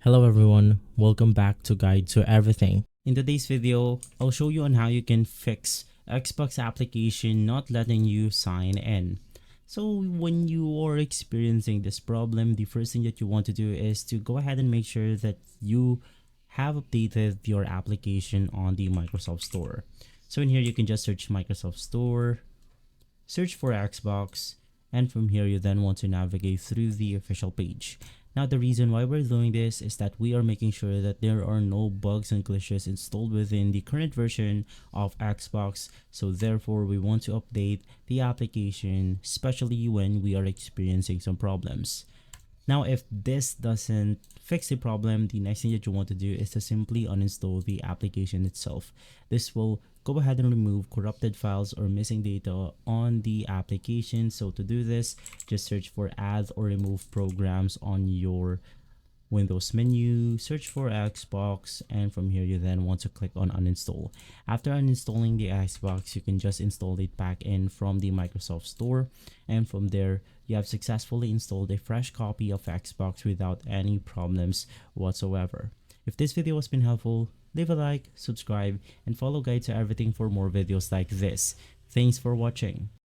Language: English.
Hello everyone, welcome back to Guide to Everything. In today's video, I'll show you on how you can fix Xbox application not letting you sign in. So when you are experiencing this problem, the first thing that you want to do is to go ahead and make sure that you have updated your application on the Microsoft Store. So in here, you can just search Microsoft Store, search for Xbox, and from here you then want to navigate through the official page. Now the reason why we're doing this is that we are making sure that there are no bugs and glitches installed within the current version of Xbox, so therefore we want to update the application, especially when we are experiencing some problems. Now if this doesn't fix the problem, the next thing that you want to do is to simply uninstall the application itself. This will go ahead and remove corrupted files or missing data on the application. So to do this, just search for add or remove programs on your Windows menu, search for Xbox, and from here you then want to click on uninstall. After uninstalling the Xbox, you can just install it back in from the Microsoft Store, and from there you have successfully installed a fresh copy of Xbox without any problems whatsoever. If this video has been helpful, leave a like, subscribe, and follow Guide to Everything for more videos like this. Thanks for watching.